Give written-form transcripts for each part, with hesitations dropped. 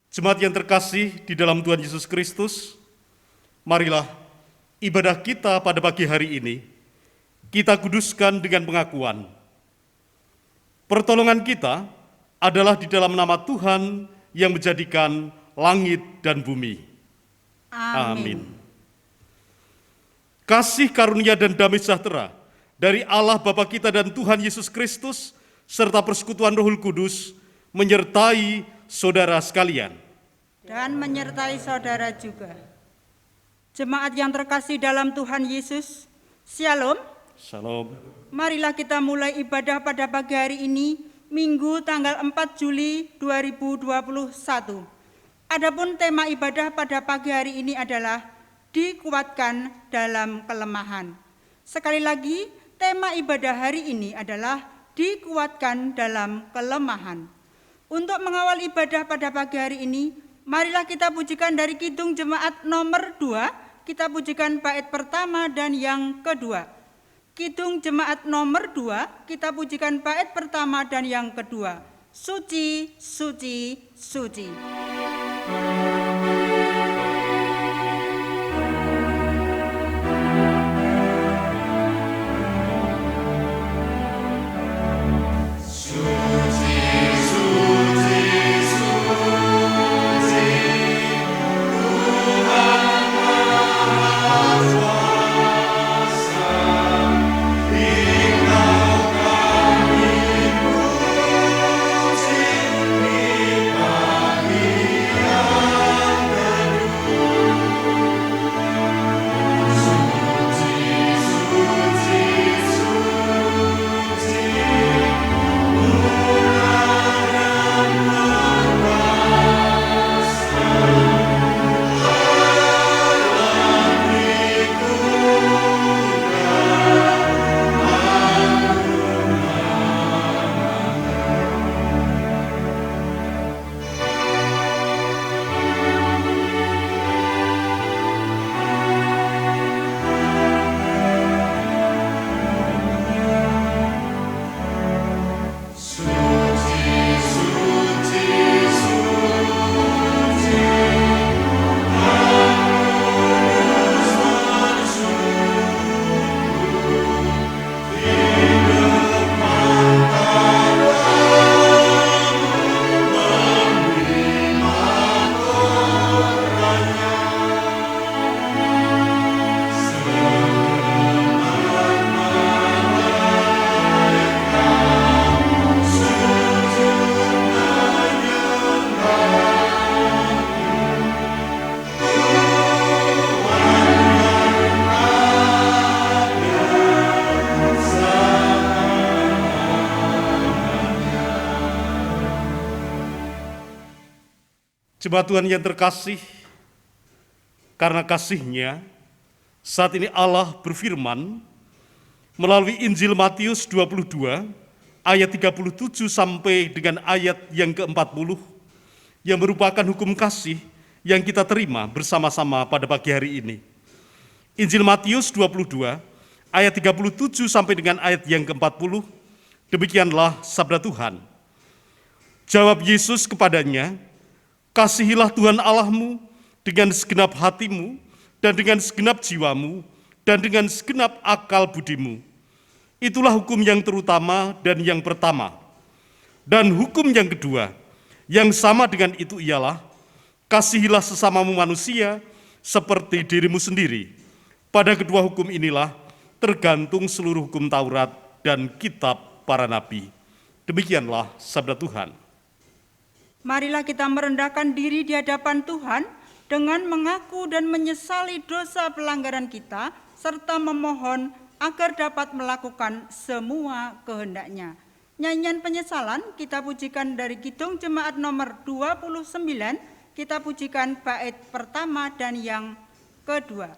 Jemaat yang terkasih di dalam Tuhan Yesus Kristus, marilah ibadah kita pada pagi hari ini kita kuduskan dengan pengakuan. Pertolongan kita adalah di dalam nama Tuhan yang menjadikan langit dan bumi. Amin. Kasih karunia dan damai sejahtera dari Allah Bapa kita dan Tuhan Yesus Kristus serta persekutuan Roh Kudus menyertai saudara sekalian. Dan menyertai saudara juga. Jemaat yang terkasih dalam Tuhan Yesus, Shalom. Shalom. Marilah kita mulai ibadah pada pagi hari ini, Minggu tanggal 4 Juli 2021. Adapun tema ibadah pada pagi hari ini adalah dikuatkan dalam kelemahan. Sekali lagi, tema ibadah hari ini adalah dikuatkan dalam kelemahan. Untuk mengawal ibadah pada pagi hari ini, marilah kita pujikan dari Kidung Jemaat nomor 2, kita pujikan bait pertama dan yang kedua. Kidung Jemaat nomor 2, kita pujikan bait pertama dan yang kedua. Suci, suci, suci. Jemaat Tuhan yang terkasih, karena kasih-Nya, saat ini Allah berfirman melalui Injil Matius 22 ayat 37 sampai dengan ayat yang ke-40 yang merupakan hukum kasih yang kita terima bersama-sama pada pagi hari ini. Injil Matius 22 ayat 37 sampai dengan ayat yang ke-40, demikianlah sabda Tuhan. Jawab Yesus kepadanya, "Kasihilah Tuhan Allahmu dengan segenap hatimu dan dengan segenap jiwamu dan dengan segenap akal budimu. Itulah hukum yang terutama dan yang pertama. Dan hukum yang kedua, yang sama dengan itu ialah, kasihilah sesamamu manusia seperti dirimu sendiri. Pada kedua hukum inilah tergantung seluruh hukum Taurat dan kitab para nabi." Demikianlah sabda Tuhan. Marilah kita merendahkan diri di hadapan Tuhan dengan mengaku dan menyesali dosa pelanggaran kita, serta memohon agar dapat melakukan semua kehendak-Nya. Nyanyian penyesalan kita pujikan dari Kidung Jemaat nomor 29, kita pujikan bait pertama dan yang kedua.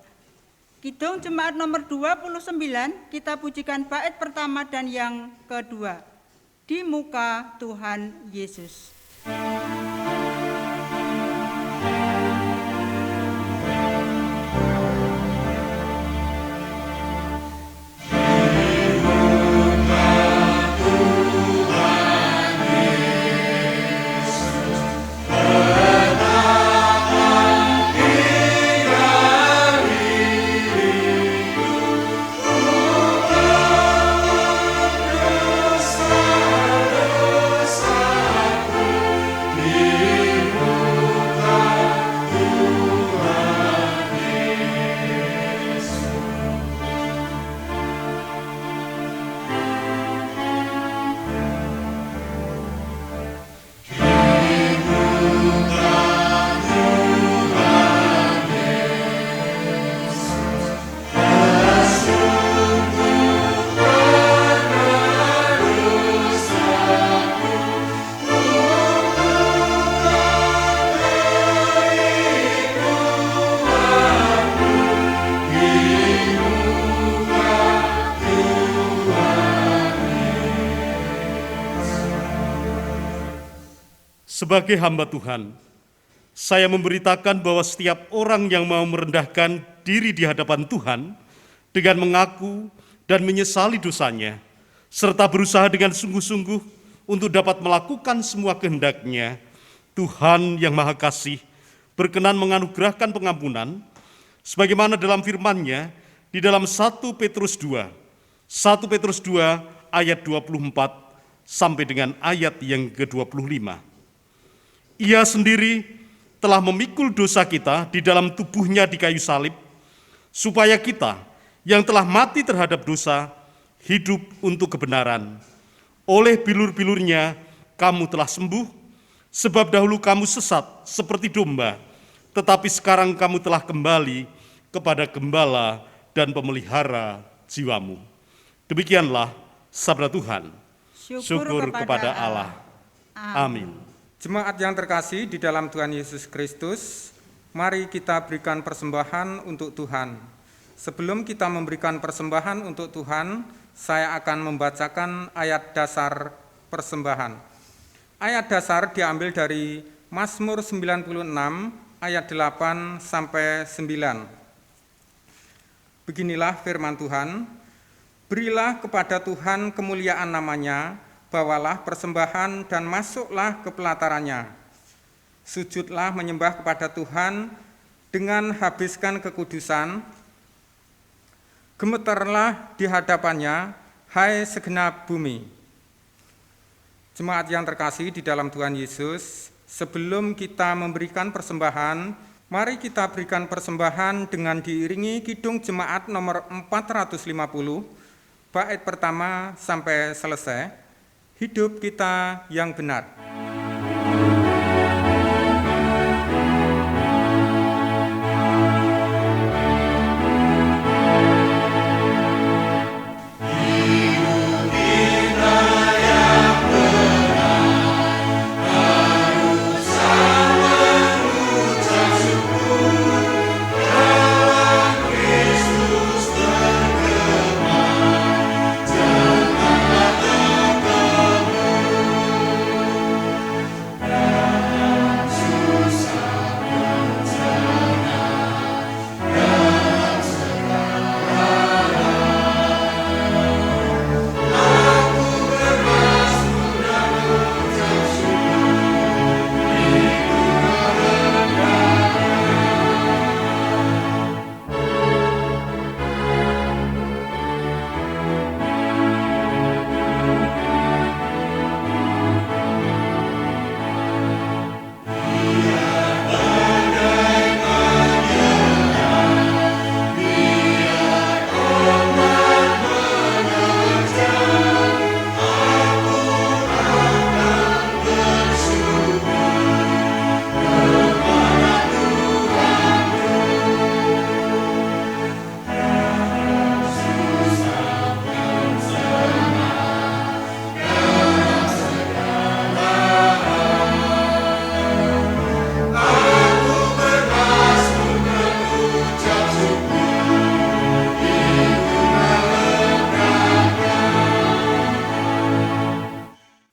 Kidung Jemaat nomor 29, kita pujikan bait pertama dan yang kedua. Di muka Tuhan Yesus. Tuhan Yesus, Sebagai hamba Tuhan, saya memberitakan bahwa setiap orang yang mau merendahkan diri di hadapan Tuhan dengan mengaku dan menyesali dosanya, serta berusaha dengan sungguh-sungguh untuk dapat melakukan semua kehendak-Nya, Tuhan yang Maha Kasih berkenan menganugerahkan pengampunan, sebagaimana dalam firman-Nya di dalam 1 Petrus 2 ayat 24 sampai dengan ayat yang ke-25. Ia sendiri telah memikul dosa kita di dalam tubuhnya di kayu salib, supaya kita yang telah mati terhadap dosa, hidup untuk kebenaran. Oleh bilur-bilurnya kamu telah sembuh, sebab dahulu kamu sesat seperti domba, tetapi sekarang kamu telah kembali kepada gembala dan pemelihara jiwamu. Demikianlah sabda Tuhan. Syukur kepada Allah. Amin. Jemaat yang terkasih di dalam Tuhan Yesus Kristus, mari kita berikan persembahan untuk Tuhan. Sebelum kita memberikan persembahan untuk Tuhan, saya akan membacakan ayat dasar persembahan. Ayat dasar diambil dari Mazmur 96 ayat 8 sampai 9. Beginilah firman Tuhan, berilah kepada Tuhan kemuliaan namanya, bawalah persembahan dan masuklah ke pelatarannya. Sujudlah menyembah kepada Tuhan dengan habiskan kekudusan. Gemetarlah di hadapannya, hai segenap bumi. Jemaat yang terkasih di dalam Tuhan Yesus, sebelum kita memberikan persembahan, mari kita berikan persembahan dengan diiringi kidung jemaat nomor 450, bait pertama sampai selesai. Hidup kita yang benar.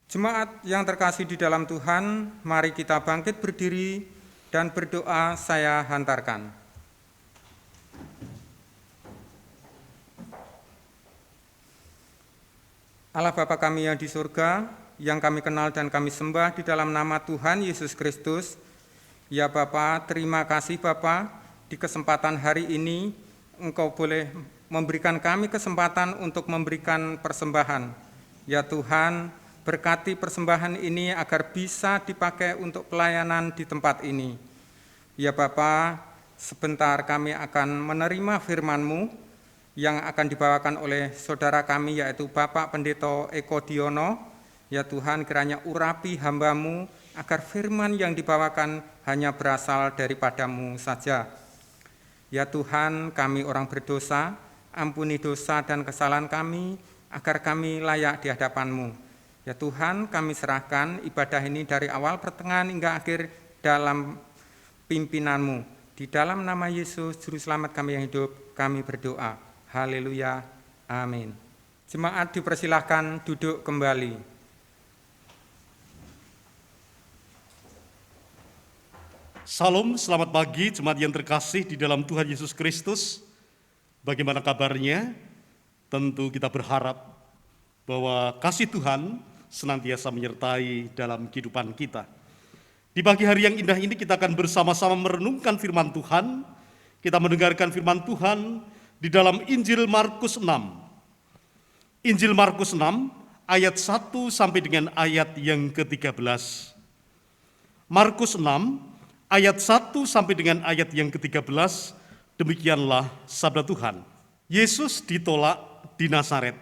Jemaat yang terkasih di dalam Tuhan, mari kita bangkit berdiri dan berdoa saya hantarkan. Allah Bapa kami yang di surga, yang kami kenal dan kami sembah di dalam nama Tuhan Yesus Kristus. Ya Bapa, terima kasih Bapa, di kesempatan hari ini Engkau boleh memberikan kami kesempatan untuk memberikan persembahan. Ya Tuhan, berkati persembahan ini agar bisa dipakai untuk pelayanan di tempat ini. Ya Bapa, sebentar kami akan menerima firman-Mu yang akan dibawakan oleh saudara kami yaitu Bapak Pendeta Eko Diono. Ya Tuhan, kiranya urapi hamba-Mu agar firman yang dibawakan hanya berasal daripada-Mu saja. Ya Tuhan, kami orang berdosa, ampuni dosa dan kesalahan kami agar kami layak di hadapan-Mu. Ya Tuhan, kami serahkan ibadah ini dari awal pertengahan hingga akhir dalam pimpinan-Mu. Di dalam nama Yesus, Juru Selamat kami yang hidup, kami berdoa. Haleluya. Amin. Jemaat dipersilahkan duduk kembali. Salam, selamat pagi jemaat yang terkasih di dalam Tuhan Yesus Kristus. Bagaimana kabarnya? Tentu kita berharap bahwa kasih Tuhan senantiasa menyertai dalam kehidupan kita. Di pagi hari yang indah ini kita akan bersama-sama merenungkan firman Tuhan. Kita mendengarkan firman Tuhan di dalam Injil Markus 6. Injil Markus 6 ayat 1 sampai dengan ayat yang ke-13. Markus 6 ayat 1 sampai dengan ayat yang ke-13, demikianlah sabda Tuhan. Yesus ditolak di Nazaret.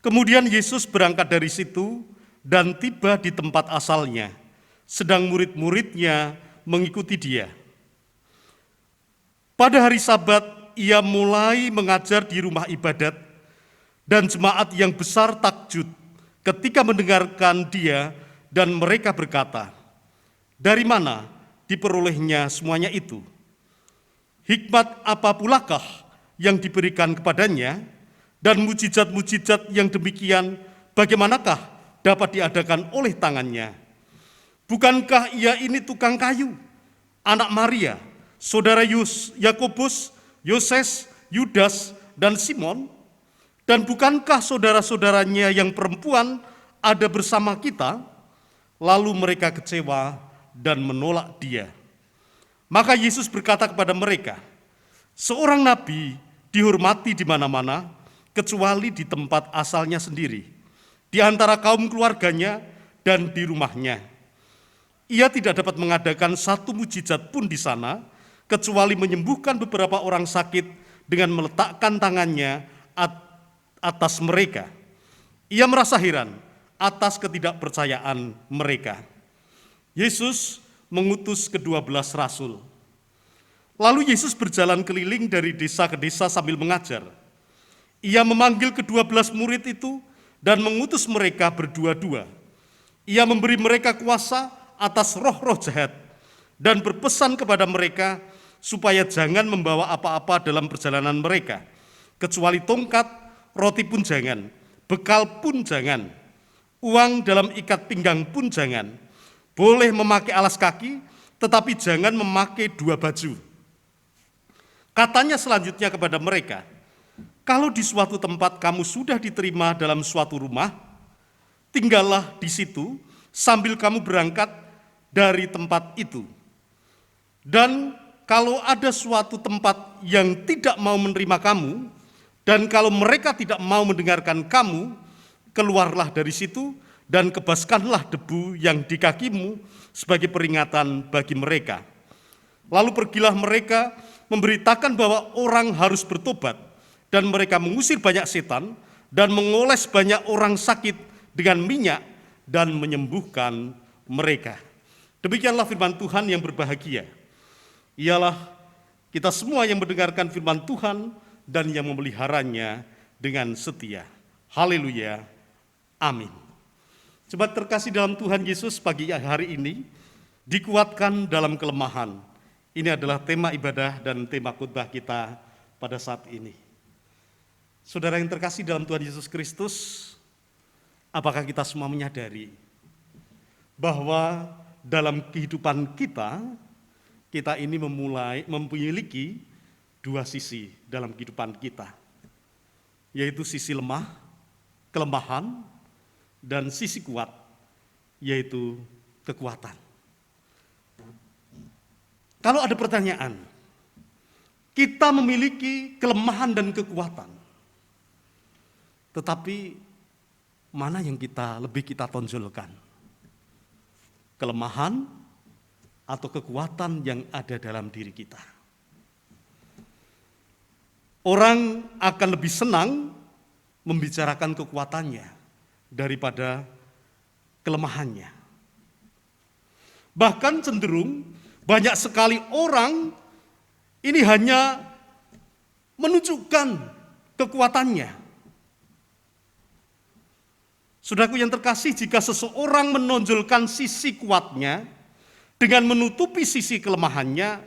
Kemudian Yesus berangkat dari situ dan tiba di tempat asalnya, sedang murid-muridnya mengikuti dia. Pada hari Sabat, ia mulai mengajar di rumah ibadat, dan jemaat yang besar takjub ketika mendengarkan dia, dan mereka berkata, "Dari mana diperolehnya semuanya itu? Hikmat apa pulakah yang diberikan kepadanya, dan mujizat-mujizat yang demikian bagaimanakah dapat diadakan oleh tangannya? Bukankah ia ini tukang kayu, anak Maria, saudara Yakobus, Yoses, Yudas, dan Simon? Dan bukankah saudara-saudaranya yang perempuan ada bersama kita?" Lalu mereka kecewa dan menolak dia. Maka Yesus berkata kepada mereka, "Seorang nabi dihormati di mana-mana, kecuali di tempat asalnya sendiri, di antara kaum keluarganya dan di rumahnya. Ia tidak dapat mengadakan satu mujizat pun di sana, kecuali menyembuhkan beberapa orang sakit dengan meletakkan tangannya atas mereka." Ia merasa heran atas ketidakpercayaan mereka. Yesus mengutus ke-12 rasul. Lalu Yesus berjalan keliling dari desa ke desa sambil mengajar. Ia memanggil ke-12 murid itu dan mengutus mereka berdua-dua. Ia memberi mereka kuasa atas roh-roh jahat dan berpesan kepada mereka supaya jangan membawa apa-apa dalam perjalanan mereka, kecuali tongkat, roti pun jangan, bekal pun jangan, uang dalam ikat pinggang pun jangan. Boleh memakai alas kaki, tetapi jangan memakai 2 baju. Katanya selanjutnya kepada mereka, "Kalau di suatu tempat kamu sudah diterima dalam suatu rumah, tinggallah di situ sambil kamu berangkat dari tempat itu. Dan kalau ada suatu tempat yang tidak mau menerima kamu, dan kalau mereka tidak mau mendengarkan kamu, keluarlah dari situ dan kebaskanlah debu yang di kakimu sebagai peringatan bagi mereka. Lalu pergilah mereka memberitakan bahwa orang harus bertobat, dan mereka mengusir banyak setan dan mengoles banyak orang sakit dengan minyak dan menyembuhkan mereka." Demikianlah firman Tuhan yang berbahagia. Ialah kita semua yang mendengarkan firman Tuhan dan yang memeliharanya dengan setia. Haleluya. Amin. Jemaat terkasih dalam Tuhan Yesus, pagi hari ini dikuatkan dalam kelemahan. Ini adalah tema ibadah dan tema khotbah kita pada saat ini. Saudara yang terkasih dalam Tuhan Yesus Kristus, apakah kita semua menyadari bahwa dalam kehidupan kita ini memiliki 2 sisi dalam kehidupan kita, yaitu sisi lemah, kelemahan, dan sisi kuat, yaitu kekuatan. Kalau ada pertanyaan, kita memiliki kelemahan dan kekuatan, tetapi mana yang lebih kita tonjolkan? Kelemahan atau kekuatan yang ada dalam diri kita? Orang akan lebih senang membicarakan kekuatannya daripada kelemahannya. Bahkan cenderung banyak sekali orang ini hanya menunjukkan kekuatannya. Saudaraku yang terkasih, jika seseorang menonjolkan sisi kuatnya dengan menutupi sisi kelemahannya,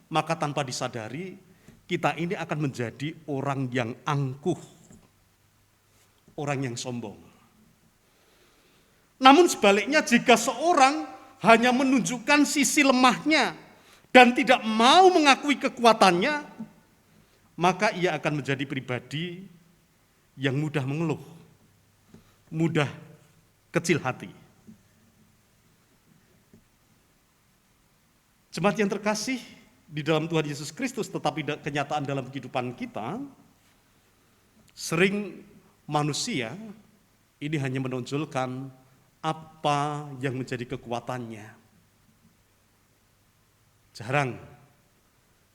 maka tanpa disadari kita ini akan menjadi orang yang angkuh, orang yang sombong. Namun sebaliknya, jika seorang hanya menunjukkan sisi lemahnya dan tidak mau mengakui kekuatannya, maka ia akan menjadi pribadi yang mudah mengeluh, mudah kecil hati. Jemaat yang terkasih di dalam Tuhan Yesus Kristus, tetapi kenyataan dalam kehidupan kita, sering manusia ini hanya menonjolkan apa yang menjadi kekuatannya. Jarang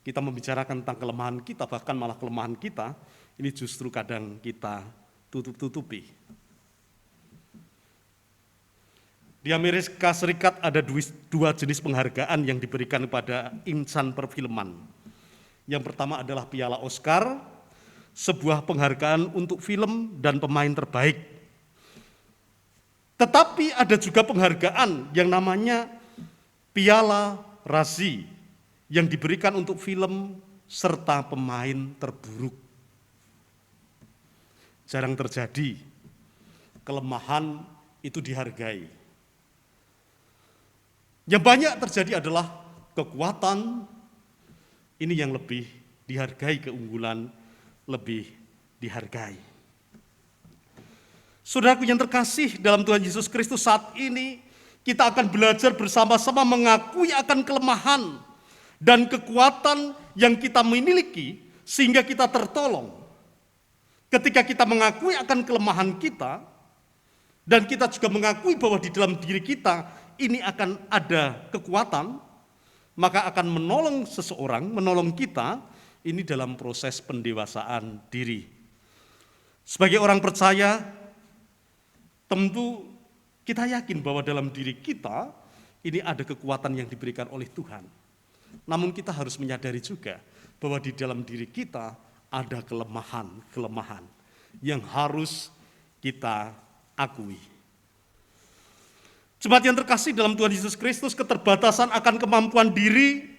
kita membicarakan tentang kelemahan kita, bahkan malah kelemahan kita ini justru kadang kita tutup-tutupi. Di Amerika Serikat ada dua jenis penghargaan yang diberikan kepada insan perfilman. Yang pertama adalah Piala Oscar, sebuah penghargaan untuk film dan pemain terbaik. Tetapi ada juga penghargaan yang namanya Piala Razzie yang diberikan untuk film serta pemain terburuk. Jarang terjadi kelemahan itu dihargai. Yang banyak terjadi adalah kekuatan ini yang lebih dihargai, keunggulan lebih dihargai. Saudaraku yang terkasih dalam Tuhan Yesus Kristus, saat ini kita akan belajar bersama-sama mengakui akan kelemahan dan kekuatan yang kita miliki sehingga kita tertolong. Ketika kita mengakui akan kelemahan kita dan kita juga mengakui bahwa di dalam diri kita ini akan ada kekuatan, maka akan menolong seseorang, menolong kita ini dalam proses pendewasaan diri. Sebagai orang percaya, tentu kita yakin bahwa dalam diri kita ini ada kekuatan yang diberikan oleh Tuhan. Namun kita harus menyadari juga bahwa di dalam diri kita ada kelemahan yang harus kita akui. Jemaat yang terkasih dalam Tuhan Yesus Kristus, keterbatasan akan kemampuan diri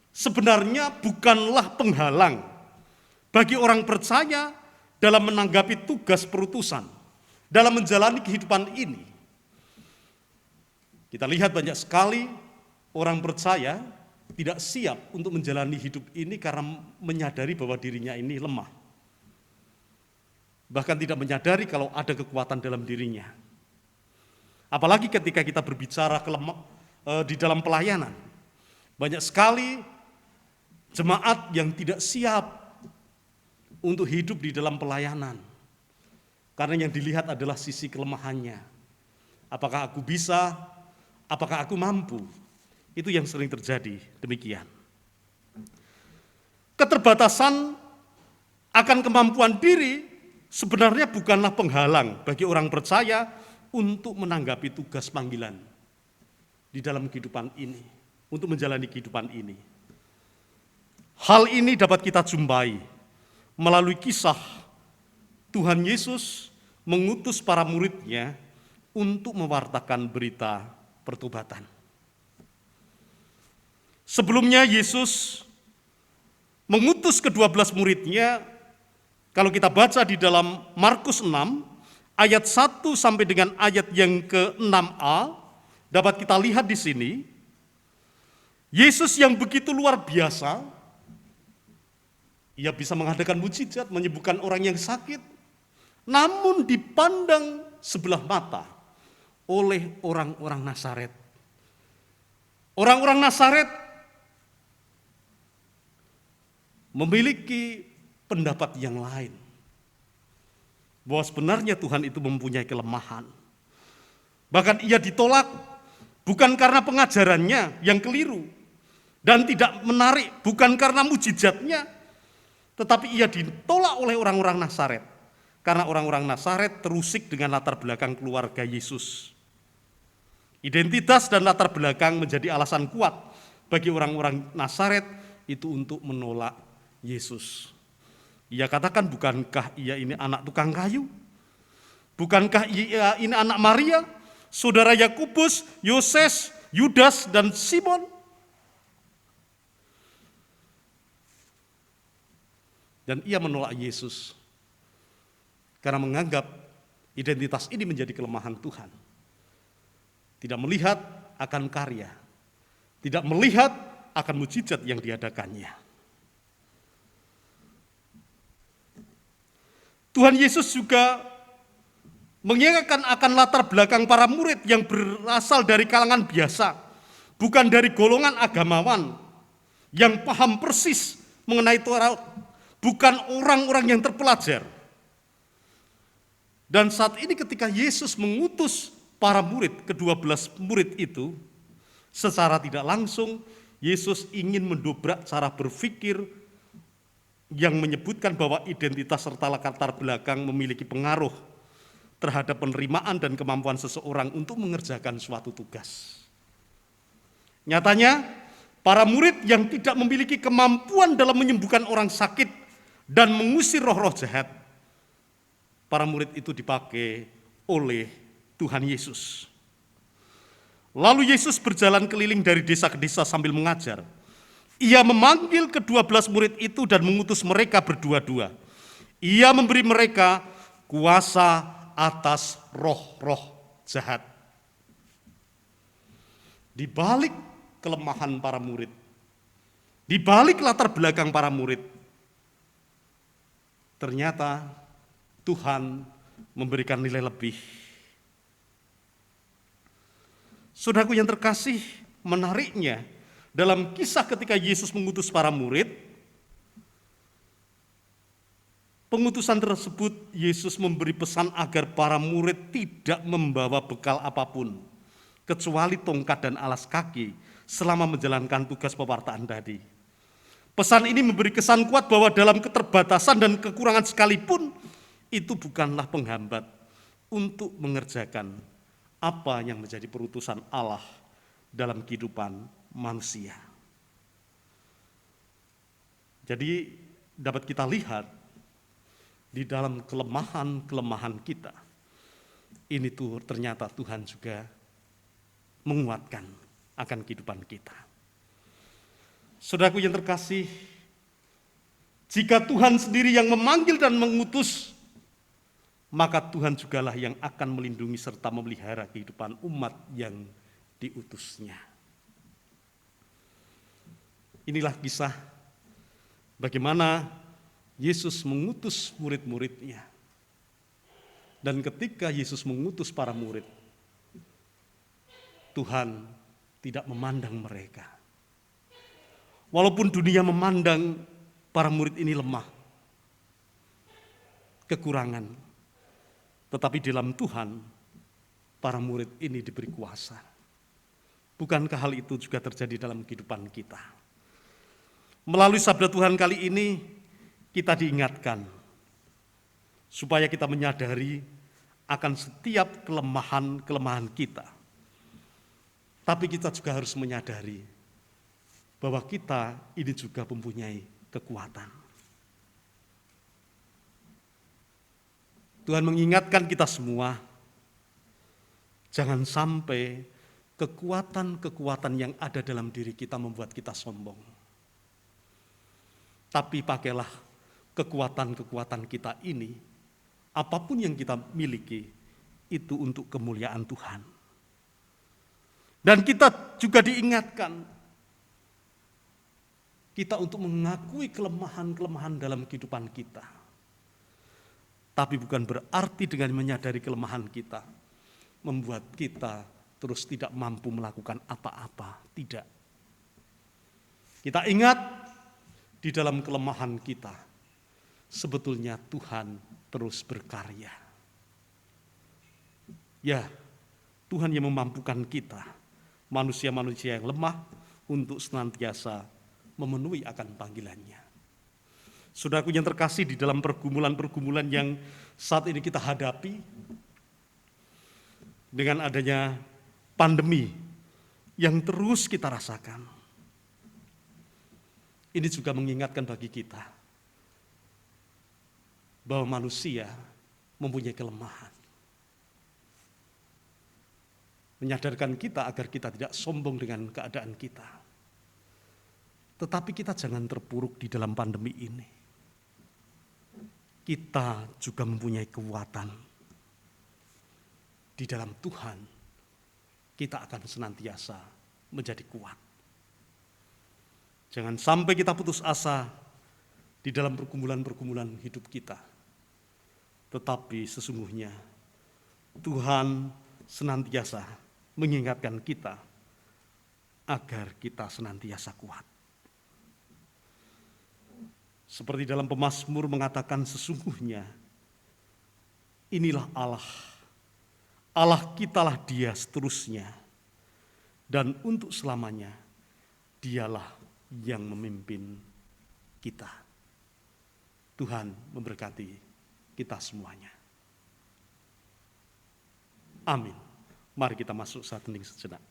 sebenarnya bukanlah penghalang bagi orang percaya dalam menanggapi tugas perutusan, dalam menjalani kehidupan ini. Kita lihat banyak sekali orang percaya tidak siap untuk menjalani hidup ini karena menyadari bahwa dirinya ini lemah. Bahkan tidak menyadari kalau ada kekuatan dalam dirinya. Apalagi ketika kita berbicara di dalam pelayanan. Banyak sekali jemaat yang tidak siap untuk hidup di dalam pelayanan. Karena yang dilihat adalah sisi kelemahannya. Apakah aku bisa? Apakah aku mampu? Itu yang sering terjadi, demikian. Keterbatasan akan kemampuan diri sebenarnya bukanlah penghalang bagi orang percaya untuk menanggapi tugas panggilan di dalam kehidupan ini, untuk menjalani kehidupan ini. Hal ini dapat kita jumpai melalui kisah Tuhan Yesus mengutus para muridnya untuk mewartakan berita pertobatan. Sebelumnya Yesus mengutus ke-12 muridnya, kalau kita baca di dalam Markus 6, ayat 1 sampai dengan ayat yang ke-6a, dapat kita lihat di sini, Yesus yang begitu luar biasa, ia bisa mengadakan mujizat, menyembuhkan orang yang sakit, namun dipandang sebelah mata oleh orang-orang Nazaret. Orang-orang Nazaret memiliki pendapat yang lain, bahwa sebenarnya Tuhan itu mempunyai kelemahan. Bahkan ia ditolak bukan karena pengajarannya yang keliru dan tidak menarik, bukan karena mujizatnya, tetapi ia ditolak oleh orang-orang Nazaret. Karena orang-orang Nazaret terusik dengan latar belakang keluarga Yesus. Identitas dan latar belakang menjadi alasan kuat bagi orang-orang Nazaret itu untuk menolak Yesus. Ia katakan, bukankah ia ini anak tukang kayu? Bukankah ia ini anak Maria, saudara Yakobus, Yoses, Yudas, dan Simon? Dan ia menolak Yesus karena menganggap identitas ini menjadi kelemahan Tuhan. Tidak melihat akan karya, tidak melihat akan mujizat yang diadakannya. Tuhan Yesus juga mengingatkan akan latar belakang para murid yang berasal dari kalangan biasa, bukan dari golongan agamawan yang paham persis mengenai Taurat, bukan orang-orang yang terpelajar. Dan saat ini ketika Yesus mengutus para murid, ke-12 murid itu, secara tidak langsung Yesus ingin mendobrak cara berpikir yang menyebutkan bahwa identitas serta latar belakang memiliki pengaruh terhadap penerimaan dan kemampuan seseorang untuk mengerjakan suatu tugas. Nyatanya, para murid yang tidak memiliki kemampuan dalam menyembuhkan orang sakit dan mengusir roh-roh jahat, para murid itu dipakai oleh Tuhan Yesus. Lalu Yesus berjalan keliling dari desa ke desa sambil mengajar. Ia memanggil ke-12 murid itu dan mengutus mereka berdua-dua. Ia memberi mereka kuasa atas roh-roh jahat. Di balik kelemahan para murid, di balik latar belakang para murid, ternyata Tuhan memberikan nilai lebih. Saudaraku yang terkasih, menariknya dalam kisah ketika Yesus mengutus para murid, pengutusan tersebut Yesus memberi pesan agar para murid tidak membawa bekal apapun, kecuali tongkat dan alas kaki selama menjalankan tugas pewartaan tadi. Pesan ini memberi kesan kuat bahwa dalam keterbatasan dan kekurangan sekalipun, itu bukanlah penghambat untuk mengerjakan apa yang menjadi perutusan Allah dalam kehidupan manusia. Jadi dapat kita lihat di dalam kelemahan-kelemahan kita, ini tuh ternyata Tuhan juga menguatkan akan kehidupan kita. Saudaraku yang terkasih, jika Tuhan sendiri yang memanggil dan mengutus, maka Tuhan jugalah yang akan melindungi serta memelihara kehidupan umat yang diutusnya. Inilah kisah bagaimana Yesus mengutus murid-muridnya. Dan ketika Yesus mengutus para murid, Tuhan tidak memandang mereka. Walaupun dunia memandang para murid ini lemah, kekurangan, tetapi dalam Tuhan, para murid ini diberi kuasa. Bukankah hal itu juga terjadi dalam kehidupan kita? Melalui sabda Tuhan kali ini, kita diingatkan supaya kita menyadari akan setiap kelemahan-kelemahan kita. Tapi kita juga harus menyadari bahwa kita ini juga mempunyai kekuatan. Tuhan mengingatkan kita semua, jangan sampai kekuatan-kekuatan yang ada dalam diri kita membuat kita sombong. Tapi pakailah kekuatan-kekuatan kita ini, apapun yang kita miliki, itu untuk kemuliaan Tuhan. Dan kita juga diingatkan, kita untuk mengakui kelemahan-kelemahan dalam kehidupan kita. Tapi bukan berarti dengan menyadari kelemahan kita, membuat kita terus tidak mampu melakukan apa-apa. Tidak. Kita ingat, di dalam kelemahan kita, sebetulnya Tuhan terus berkarya. Ya, Tuhan yang memampukan kita, manusia-manusia yang lemah, untuk senantiasa memenuhi akan panggilannya. Saudaraku yang terkasih, di dalam pergumulan-pergumulan yang saat ini kita hadapi, dengan adanya pandemi yang terus kita rasakan, ini juga mengingatkan bagi kita bahwa manusia mempunyai kelemahan. Menyadarkan kita agar kita tidak sombong dengan keadaan kita. Tetapi kita jangan terpuruk di dalam pandemi ini. Kita juga mempunyai kekuatan di dalam Tuhan kita akan senantiasa menjadi kuat. Jangan sampai kita putus asa di dalam pergumulan-pergumulan hidup kita. Tetapi sesungguhnya Tuhan senantiasa mengingatkan kita agar kita senantiasa kuat. Seperti dalam Pemazmur mengatakan, sesungguhnya inilah Allah. Allah kitalah Dia seterusnya. Dan untuk selamanya Dialah yang memimpin kita. Tuhan memberkati kita semuanya. Amin. Mari kita masuk saat hening sejenak.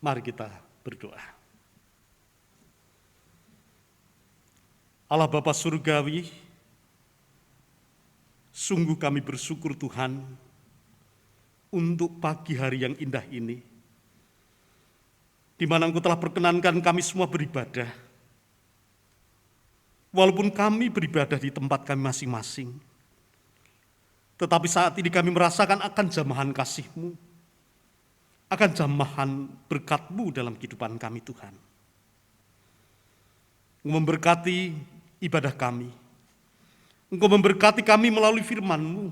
Mari kita berdoa. Allah Bapa Surgawi, sungguh kami bersyukur Tuhan untuk pagi hari yang indah ini, di mana Engkau telah perkenankan kami semua beribadah. Walaupun kami beribadah di tempat kami masing-masing, tetapi saat ini kami merasakan akan jamahan kasih-Mu, akan jamahan berkat-Mu dalam kehidupan kami Tuhan. Engkau memberkati ibadah kami. Engkau memberkati kami melalui firman-Mu,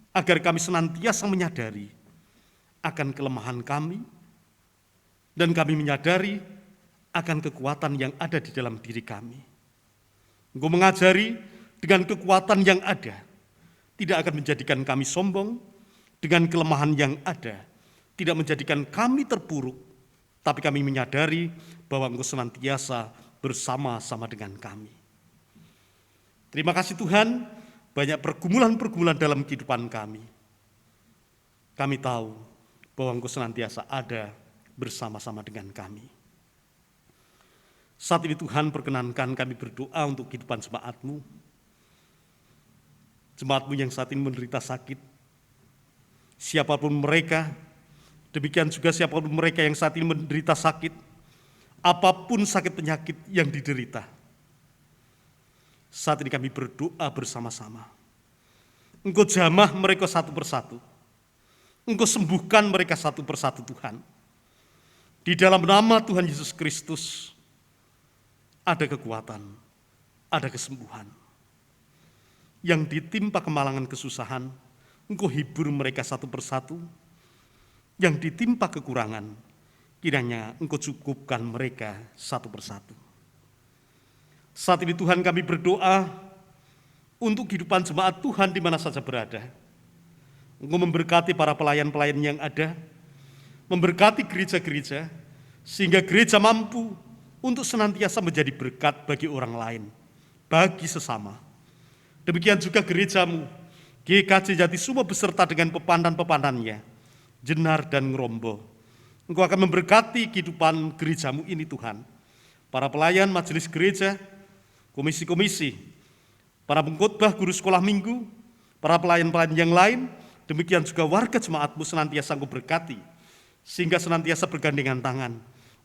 agar kami senantiasa menyadari akan kelemahan kami, dan kami menyadari akan kekuatan yang ada di dalam diri kami. Engkau mengajari dengan kekuatan yang ada, tidak akan menjadikan kami sombong, dengan kelemahan yang ada, tidak menjadikan kami terpuruk, tapi kami menyadari bahwa Engkau senantiasa bersama-sama dengan kami. Terima kasih Tuhan, banyak pergumulan-pergumulan dalam kehidupan kami. Kami tahu bahwa Engkau senantiasa ada bersama-sama dengan kami. Saat ini Tuhan perkenankan kami berdoa untuk kehidupan jemaat-Mu. Jemaat-Mu yang saat ini menderita sakit, siapapun mereka, demikian juga siapapun mereka yang saat ini menderita sakit, apapun sakit penyakit yang diderita. Saat ini kami berdoa bersama-sama. Engkau jamah mereka satu persatu. Engkau sembuhkan mereka satu persatu Tuhan. Di dalam nama Tuhan Yesus Kristus, ada kekuatan, ada kesembuhan. Yang ditimpa kemalangan kesusahan, Engkau hibur mereka satu persatu. Yang ditimpa kekurangan, kiranya Engkau cukupkan mereka satu persatu. Saat ini Tuhan kami berdoa untuk kehidupan jemaat Tuhan di mana saja berada. Engkau memberkati para pelayan-pelayan yang ada, memberkati gereja-gereja, sehingga gereja mampu untuk senantiasa menjadi berkat bagi orang lain, bagi sesama. Demikian juga gereja-Mu, GKJ Jati Sumo beserta dengan pepandan-pepandannya, Jenar dan Ngrombo. Engkau akan memberkati kehidupan gereja-Mu ini Tuhan. Para pelayan majelis gereja, komisi-komisi, para pengkhotbah, guru sekolah minggu, para pelayan-pelayan yang lain, demikian juga warga jemaat-Mu senantiasa Engkau berkati, sehingga senantiasa bergandengan tangan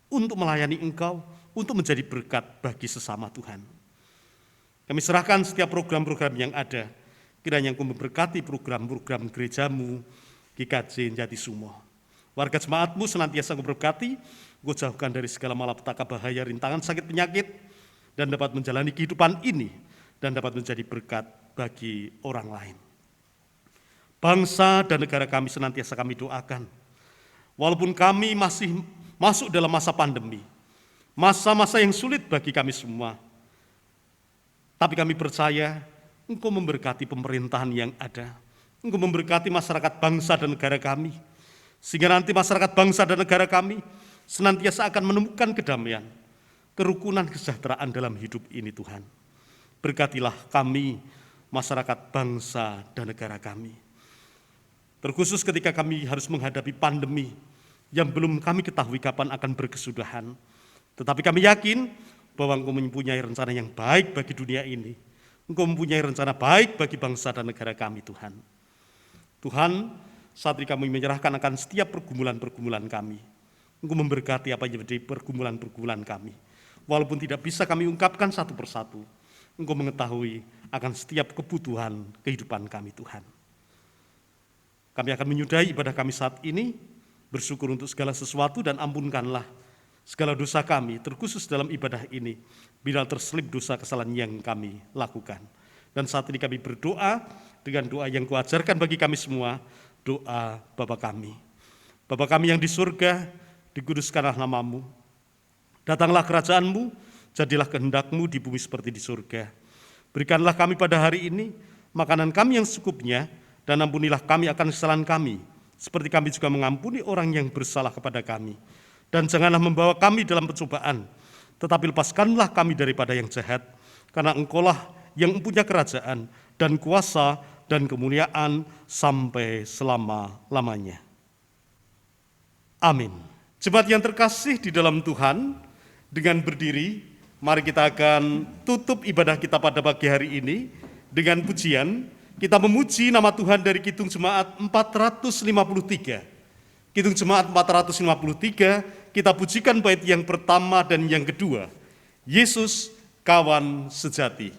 untuk melayani Engkau, untuk menjadi berkat bagi sesama Tuhan. Kami serahkan setiap program-program yang ada, kiranya Engkau memberkati program-program gereja-Mu, GKJ Jati Sumo. Warga jemaat-Mu senantiasa Engkau berkati, Engkau jauhkan dari segala malapetaka, bahaya, rintangan, sakit, penyakit, dan dapat menjalani kehidupan ini, dan dapat menjadi berkat bagi orang lain. Bangsa dan negara kami senantiasa kami doakan. Walaupun kami masih masuk dalam masa pandemi, masa-masa yang sulit bagi kami semua, tapi kami percaya Engkau memberkati pemerintahan yang ada. Engkau memberkati masyarakat bangsa dan negara kami, sehingga nanti masyarakat bangsa dan negara kami senantiasa akan menemukan kedamaian, kerukunan, kesejahteraan dalam hidup ini Tuhan. Berkatilah kami, masyarakat bangsa dan negara kami. Terkhusus ketika kami harus menghadapi pandemi yang belum kami ketahui kapan akan berkesudahan. Tetapi kami yakin bahwa Engkau mempunyai rencana yang baik bagi dunia ini. Engkau mempunyai rencana baik bagi bangsa dan negara kami Tuhan. Tuhan, saat ini kami menyerahkan akan setiap pergumulan-pergumulan kami. Engkau memberkati apa yang menjadi pergumulan-pergumulan kami. Walaupun tidak bisa kami ungkapkan satu persatu, Engkau mengetahui akan setiap kebutuhan kehidupan kami Tuhan. Kami akan menyudahi ibadah kami saat ini, bersyukur untuk segala sesuatu dan ampunkanlah segala dosa kami, terkhusus dalam ibadah ini, bila terselip dosa kesalahan yang kami lakukan. Dan saat ini kami berdoa dengan doa yang kuajarkan bagi kami semua, doa Bapa kami. Bapa kami yang di surga, dikuduskanlah namamu. Datanglah kerajaan-Mu, jadilah kehendak-Mu di bumi seperti di surga. Berikanlah kami pada hari ini makanan kami yang secukupnya, dan ampunilah kami akan kesalahan kami, seperti kami juga mengampuni orang yang bersalah kepada kami. Dan janganlah membawa kami dalam pencobaan, tetapi lepaskanlah kami daripada yang jahat, karena Engkaulah yang mempunyai kerajaan dan kuasa dan kemuliaan sampai selama-lamanya. Amin. Jemaat yang terkasih di dalam Tuhan, dengan berdiri, mari kita akan tutup ibadah kita pada pagi hari ini dengan pujian. Kita memuji nama Tuhan dari Kidung Jemaat 453. Kidung Jemaat 453, kita pujikan bait yang pertama dan yang kedua. Yesus, kawan sejati.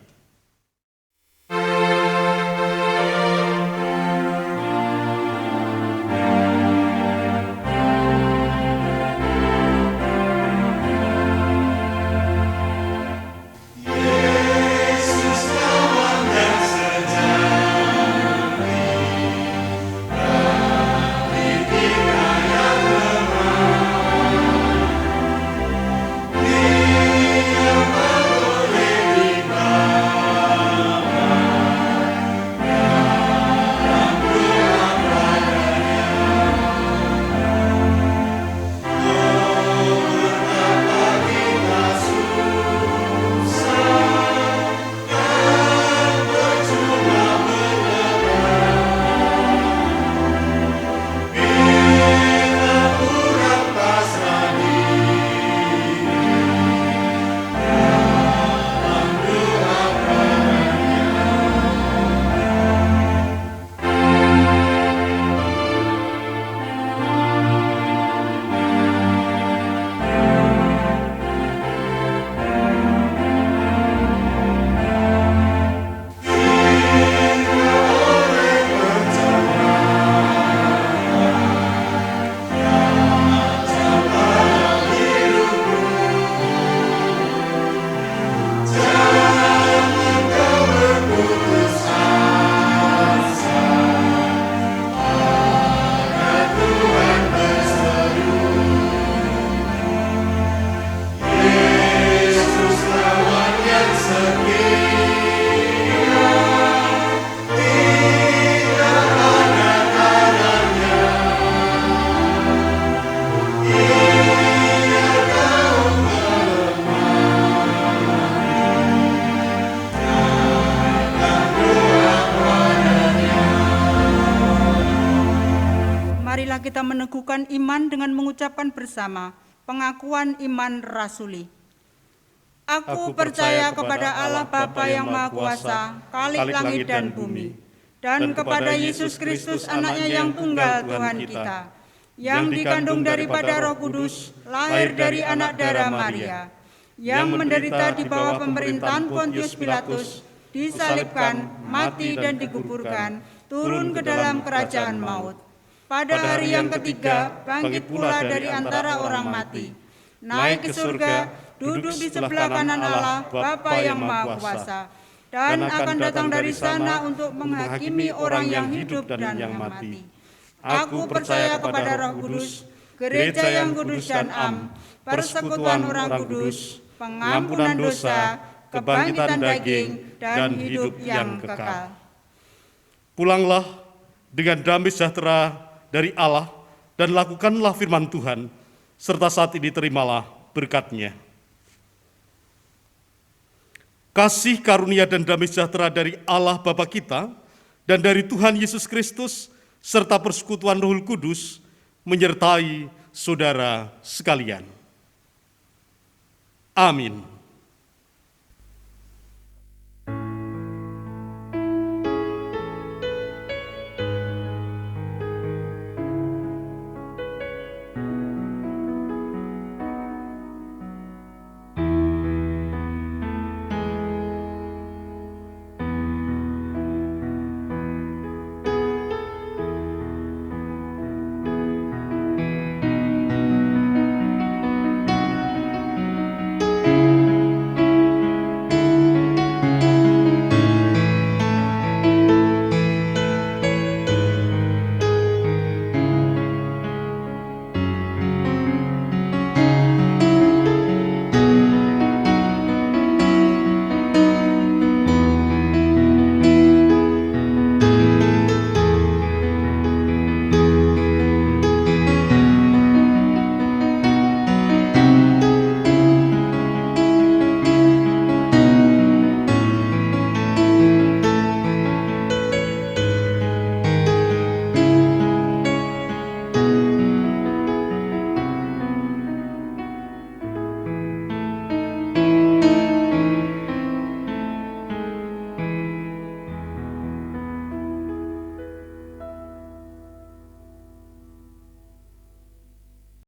Marilah kita meneguhkan iman dengan mengucapkan bersama pengakuan iman rasuli. Aku percaya kepada Allah Bapa yang Maha Kuasa, Khalik langit dan bumi, dan kepada Yesus Kristus anaknya yang tunggal Tuhan kita, yang dikandung daripada Roh Kudus, lahir dari anak darah Maria, yang menderita di bawah pemerintahan Pontius Pilatus, disalibkan, mati dan dikuburkan, turun ke dalam kerajaan maut. Pada hari yang ketiga, bangkit pula dari antara orang mati, naik ke surga, duduk di sebelah kanan Allah, Bapa yang Maha Kuasa, dan akan datang dari sana untuk menghakimi orang yang hidup dan yang mati. Aku percaya kepada Roh Kudus, gereja yang kudus dan am, persekutuan orang kudus, pengampunan dosa, kebangkitan daging, dan hidup yang kekal. Pulanglah dengan damai sejahtera dari Allah, dan lakukanlah firman Tuhan, serta saat ini terimalah berkat-Nya. Kasih karunia dan damai sejahtera dari Allah Bapa kita, dan dari Tuhan Yesus Kristus, serta persekutuan Roh Kudus, menyertai saudara sekalian. Amin.